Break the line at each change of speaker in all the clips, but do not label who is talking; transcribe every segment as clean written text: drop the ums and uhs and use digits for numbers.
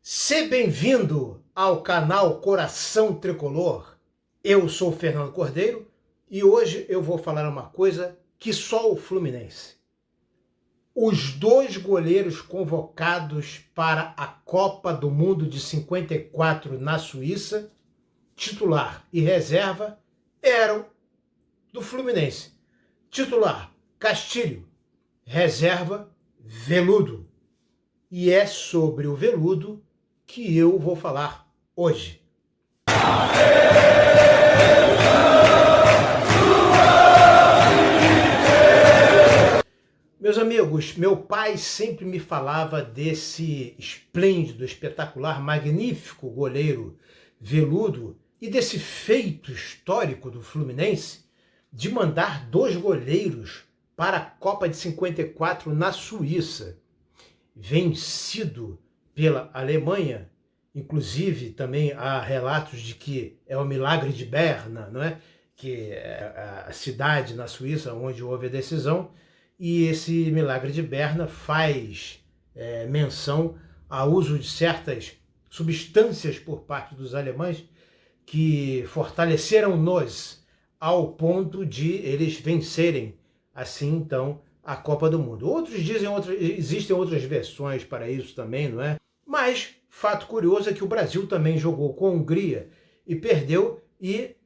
Seja bem-vindo ao canal Coração Tricolor. Eu sou o Fernando Cordeiro e hoje eu vou falar uma coisa que só o Fluminense. Os dois goleiros convocados para a Copa do Mundo de 54 na Suíça, titular e reserva, eram do Fluminense. Titular, Castilho. Reserva, Veludo. E é sobre o Veludo que eu vou falar hoje. Meus amigos, meu pai sempre me falava desse esplêndido, espetacular, magnífico goleiro Veludo e desse feito histórico do Fluminense de mandar dois goleiros para a Copa de 54 na Suíça, vencido pela Alemanha. Inclusive também há relatos de que é o milagre de Berna, não é? Que é a cidade na Suíça onde houve a decisão, e esse milagre de Berna faz menção ao uso de certas substâncias por parte dos alemães que fortaleceram-nos ao ponto de eles vencerem assim então a Copa do Mundo. Outros dizem, existem outras versões para isso também, não é? Mas fato curioso é que o Brasil também jogou com a Hungria e perdeu, e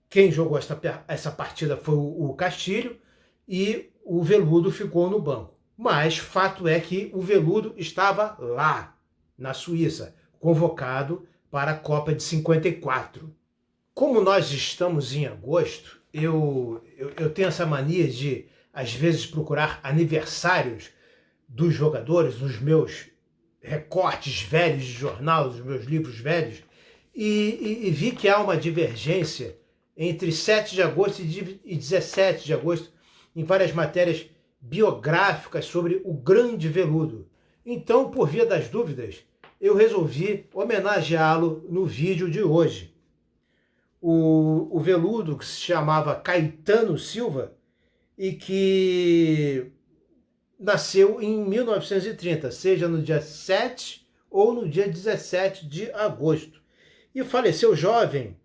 quem jogou essa partida foi o Castilho e o Veludo ficou no banco. Mas fato é que o Veludo estava lá, na Suíça, convocado para a Copa de 54. Como nós estamos em agosto, eu tenho essa mania de, às vezes, procurar aniversários dos jogadores nos meus recortes velhos de jornal, dos meus livros velhos, e vi que há uma divergência entre 7 de agosto e 17 de agosto em várias matérias biográficas sobre o grande Veludo. Então, por via das dúvidas, eu resolvi homenageá-lo no vídeo de hoje. O Veludo, que se chamava Caetano Silva e que nasceu em 1930, seja no dia 7 ou no dia 17 de agosto. E faleceu jovem,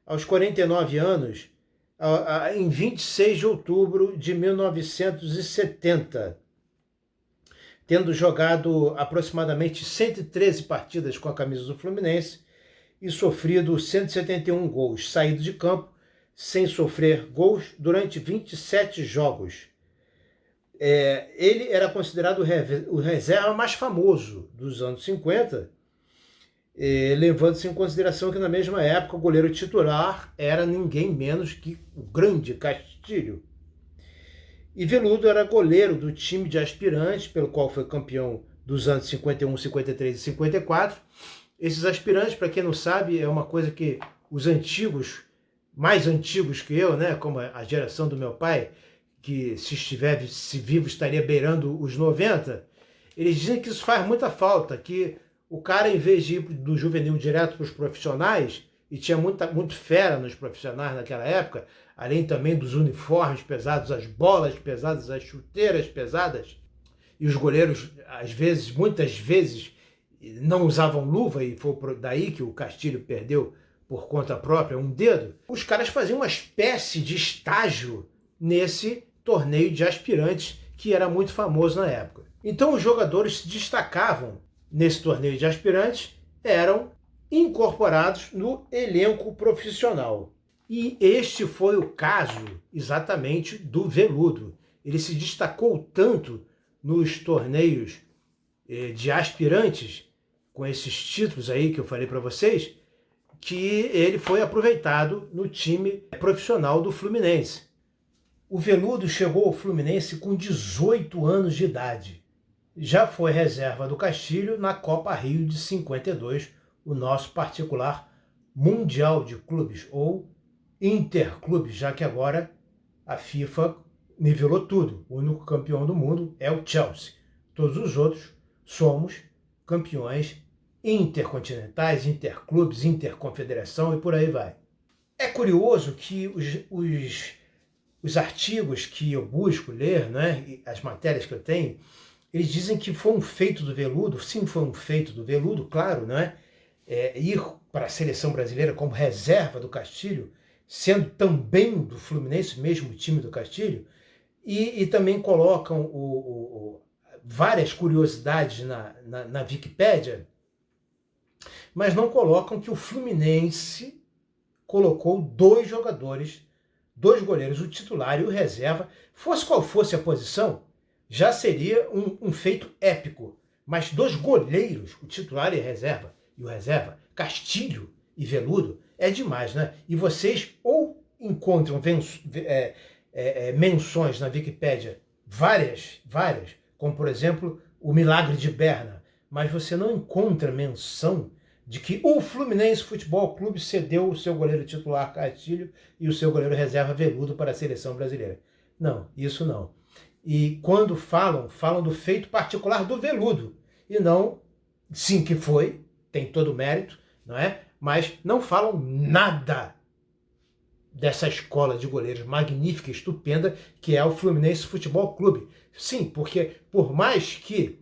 aos 49 anos, em 26 de outubro de 1970, tendo jogado aproximadamente 113 partidas com a camisa do Fluminense e sofrido 171 gols, saído de campo sem sofrer gols durante 27 jogos. Ele era considerado o reserva mais famoso dos anos 50, levando-se em consideração que na mesma época o goleiro titular era ninguém menos que o grande Castilho. E Veludo era goleiro do time de aspirantes, pelo qual foi campeão dos anos 51, 53 e 54. Esses aspirantes, para quem não sabe, é uma coisa que os antigos, mais antigos que eu, né, como a geração do meu pai, que se vivo estaria beirando os 90, eles dizem que isso faz muita falta, que o cara, em vez de ir do juvenil direto para os profissionais, e tinha muito fera nos profissionais naquela época, além também dos uniformes pesados, as bolas pesadas, as chuteiras pesadas, e os goleiros, muitas vezes, não usavam luva, e foi daí que o Castilho perdeu por conta própria um dedo. Os caras faziam uma espécie de estágio nesse torneio de aspirantes que era muito famoso na época. Então os jogadores se destacavam nesse torneio de aspirantes, eram incorporados no elenco profissional. E este foi o caso exatamente do Veludo. Ele se destacou tanto nos torneios de aspirantes, com esses títulos aí que eu falei para vocês, que ele foi aproveitado no time profissional do Fluminense. O Veludo chegou ao Fluminense com 18 anos de idade. Já foi reserva do Castilho na Copa Rio de 52, o nosso particular Mundial de Clubes, ou Interclubes, já que agora a FIFA nivelou tudo. O único campeão do mundo é o Chelsea. Todos os outros somos campeões intercontinentais, interclubes, interconfederação e por aí vai. É curioso que os artigos que eu busco ler, né, as matérias que eu tenho, Eles dizem que foi um feito do Veludo, sim, foi um feito do Veludo, claro, não é? Ir para a seleção brasileira como reserva do Castilho, sendo também do Fluminense, mesmo time do Castilho, e também colocam várias curiosidades na Wikipédia, mas não colocam que o Fluminense colocou dois jogadores, dois goleiros, o titular e o reserva, fosse qual fosse a posição, já seria um feito épico. Mas dois goleiros, o titular e o reserva, Castilho e Veludo, é demais, né? E vocês ou encontram menções na Wikipédia, várias, como por exemplo o Milagre de Berna, mas você não encontra menção de que o Fluminense Futebol Clube cedeu o seu goleiro titular Castilho e o seu goleiro reserva Veludo para a seleção brasileira. Não, isso não. E quando falam do feito particular do Veludo, e não, sim que foi, tem todo o mérito, não é? Mas não falam nada dessa escola de goleiros magnífica, estupenda, que é o Fluminense Futebol Clube. Sim, porque por mais que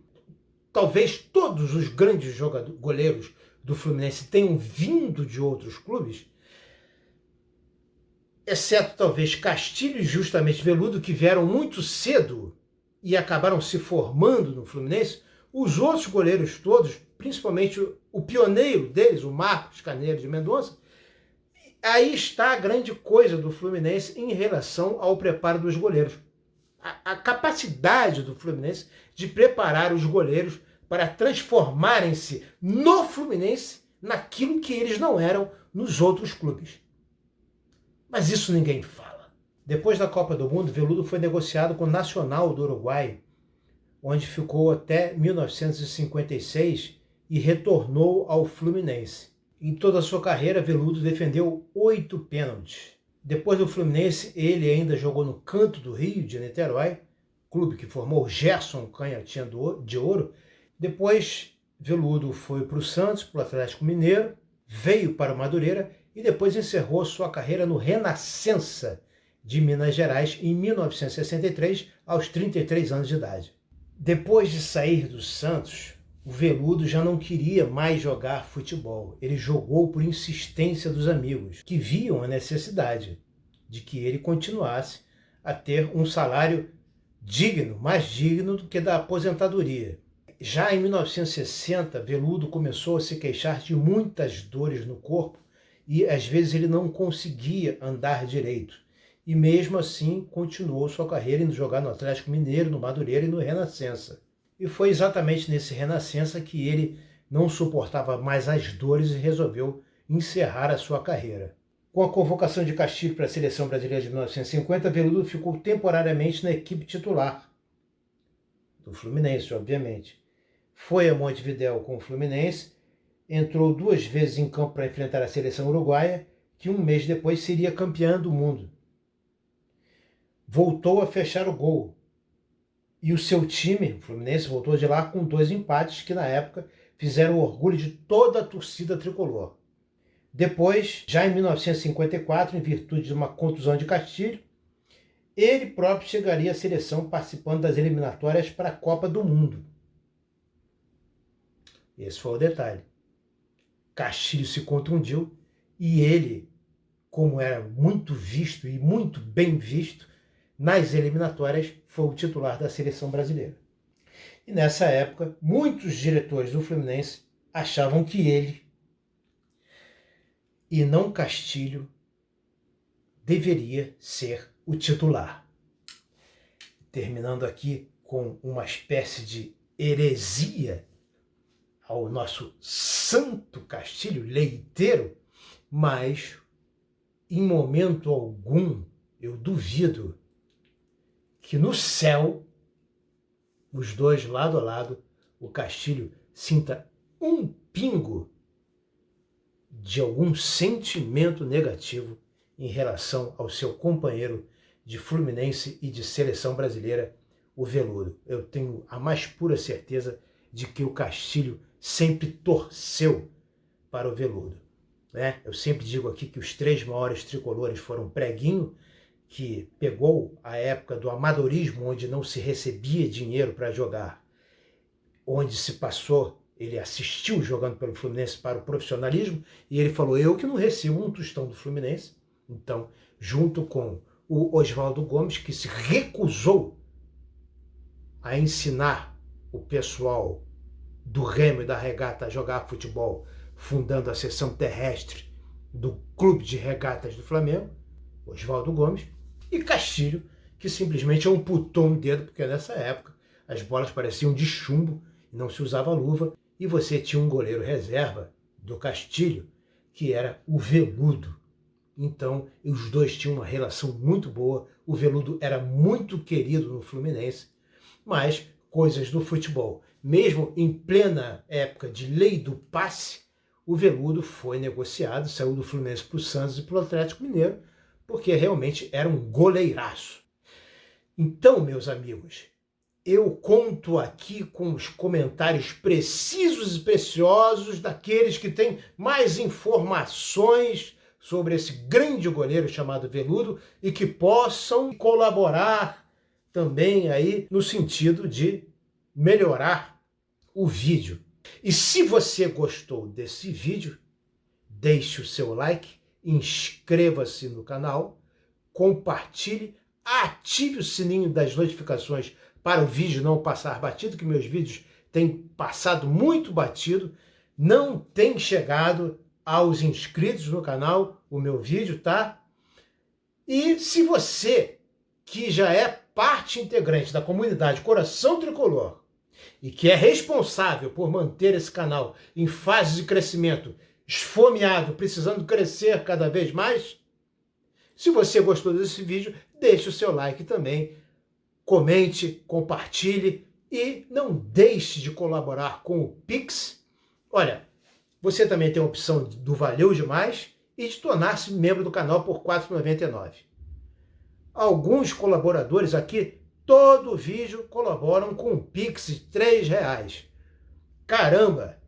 talvez todos os grandes goleiros do Fluminense tenham vindo de outros clubes, exceto talvez Castilho e justamente Veludo, que vieram muito cedo e acabaram se formando no Fluminense, os outros goleiros todos, principalmente o pioneiro deles, o Marcos Carneiro de Mendonça, aí está a grande coisa do Fluminense em relação ao preparo dos goleiros. A capacidade do Fluminense de preparar os goleiros para transformarem-se no Fluminense naquilo que eles não eram nos outros clubes. Mas isso ninguém fala. Depois da Copa do Mundo, Veludo foi negociado com o Nacional do Uruguai, onde ficou até 1956 e retornou ao Fluminense. Em toda a sua carreira, Veludo defendeu 8 pênaltis. Depois do Fluminense, ele ainda jogou no Canto do Rio, de Niterói, clube que formou Gerson Canhotinha de Ouro. Depois, Veludo foi para o Santos, para o Atlético Mineiro, veio para o Madureira e depois encerrou sua carreira no Renascença de Minas Gerais em 1963, aos 33 anos de idade. Depois de sair do Santos, o Veludo já não queria mais jogar futebol. Ele jogou por insistência dos amigos, que viam a necessidade de que ele continuasse a ter um salário digno, mais digno do que da aposentadoria. Já em 1960, Veludo começou a se queixar de muitas dores no corpo e às vezes ele não conseguia andar direito. E mesmo assim continuou sua carreira indo jogar no Atlético Mineiro, no Madureira e no Renascença. E foi exatamente nesse Renascença que ele não suportava mais as dores e resolveu encerrar a sua carreira. Com a convocação de Castilho para a seleção brasileira de 1950, Veludo ficou temporariamente na equipe titular do Fluminense, obviamente. Foi a Montevidéu com o Fluminense, entrou 2 vezes em campo para enfrentar a seleção uruguaia, que um mês depois seria campeã do mundo. Voltou a fechar o gol. E o seu time, o Fluminense, voltou de lá com 2 empates que, na época, fizeram o orgulho de toda a torcida tricolor. Depois, já em 1954, em virtude de uma contusão de Castilho, ele próprio chegaria à seleção participando das eliminatórias para a Copa do Mundo. Esse foi o detalhe. Castilho se contundiu e ele, como era muito visto e muito bem visto, nas eliminatórias foi o titular da seleção brasileira. E nessa época, muitos diretores do Fluminense achavam que ele, e não Castilho, deveria ser o titular. Terminando aqui com uma espécie de heresia ao nosso santo Castilho, leiteiro, mas em momento algum eu duvido que no céu, os dois lado a lado, o Castilho sinta um pingo de algum sentimento negativo em relação ao seu companheiro de Fluminense e de seleção brasileira, o Veludo. Eu tenho a mais pura certeza de que o Castilho sempre torceu para o Veludo, né? Eu sempre digo aqui que os 3 maiores tricolores foram Preguinho, que pegou a época do amadorismo, onde não se recebia dinheiro para jogar, onde se passou, ele assistiu jogando pelo Fluminense para o profissionalismo, e ele falou, eu que não recebo um tostão do Fluminense. Então, junto com o Oswaldo Gomes, que se recusou a ensinar o pessoal do Remo e da Regata a jogar futebol, fundando a seção terrestre do Clube de Regatas do Flamengo, Oswaldo Gomes, e Castilho, que simplesmente amputou um dedo, porque nessa época as bolas pareciam de chumbo e não se usava luva, e você tinha um goleiro reserva do Castilho, que era o Veludo. Então, os dois tinham uma relação muito boa, o Veludo era muito querido no Fluminense, mas coisas do futebol. Mesmo em plena época de lei do passe, o Veludo foi negociado, saiu do Fluminense para o Santos e para o Atlético Mineiro, porque realmente era um goleiraço. Então, meus amigos, eu conto aqui com os comentários precisos e preciosos daqueles que têm mais informações sobre esse grande goleiro chamado Veludo e que possam colaborar também aí no sentido de melhorar o vídeo. E se você gostou desse vídeo, deixe o seu like, inscreva-se no canal, compartilhe, ative o sininho das notificações para o vídeo não passar batido, que meus vídeos têm passado muito batido, não tem chegado aos inscritos no canal o meu vídeo, tá? E se você, que já é parte integrante da comunidade Coração Tricolor e que é responsável por manter esse canal em fase de crescimento, esfomeado, precisando crescer cada vez mais, se você gostou desse vídeo, deixe o seu like também, comente, compartilhe e não deixe de colaborar com o Pix. Olha, você também tem a opção do Valeu Demais e de tornar-se membro do canal por R$ 4,99. Alguns colaboradores aqui, todo vídeo, colaboram com um Pix de R$ 3. Caramba!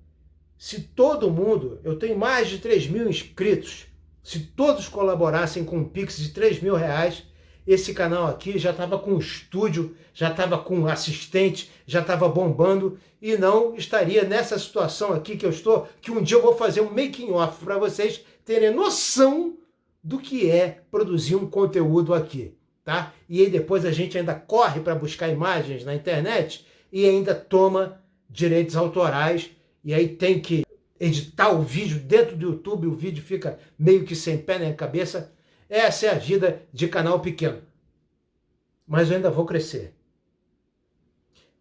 Se todo mundo, eu tenho mais de 3.000 inscritos, se todos colaborassem com um Pix de R$ 3.000, esse canal aqui já estava com estúdio, já estava com assistente, já estava bombando e não estaria nessa situação aqui que eu estou, que um dia eu vou fazer um making off para vocês terem noção do que é produzir um conteúdo aqui, tá? E aí depois a gente ainda corre para buscar imagens na internet e ainda toma direitos autorais e aí tem que editar o vídeo dentro do YouTube, o vídeo fica meio que sem pé nem cabeça. Essa é a vida de canal pequeno. Mas eu ainda vou crescer.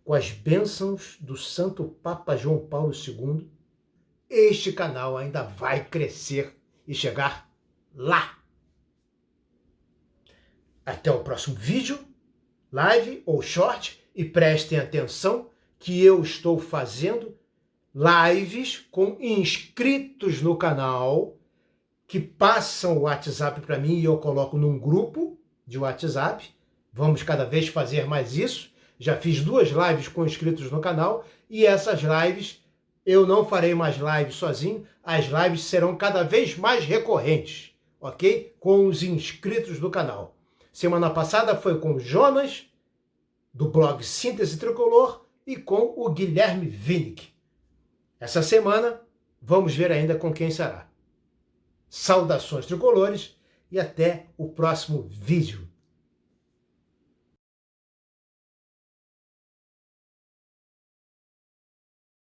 Com as bênçãos do Santo Papa João Paulo II, este canal ainda vai crescer e chegar lá. Até o próximo vídeo, live ou short, e prestem atenção que eu estou fazendo lives com inscritos no canal que passam o WhatsApp para mim e eu coloco num grupo de WhatsApp. Vamos cada vez fazer mais isso. Já fiz 2 lives com inscritos no canal e essas lives, eu não farei mais lives sozinho. As lives serão cada vez mais recorrentes, ok? Com os inscritos do canal. Semana passada foi com o Jonas, do blog Síntese Tricolor, e com o Guilherme Winnick. Essa semana, vamos ver ainda com quem será. Saudações tricolores e até o próximo vídeo.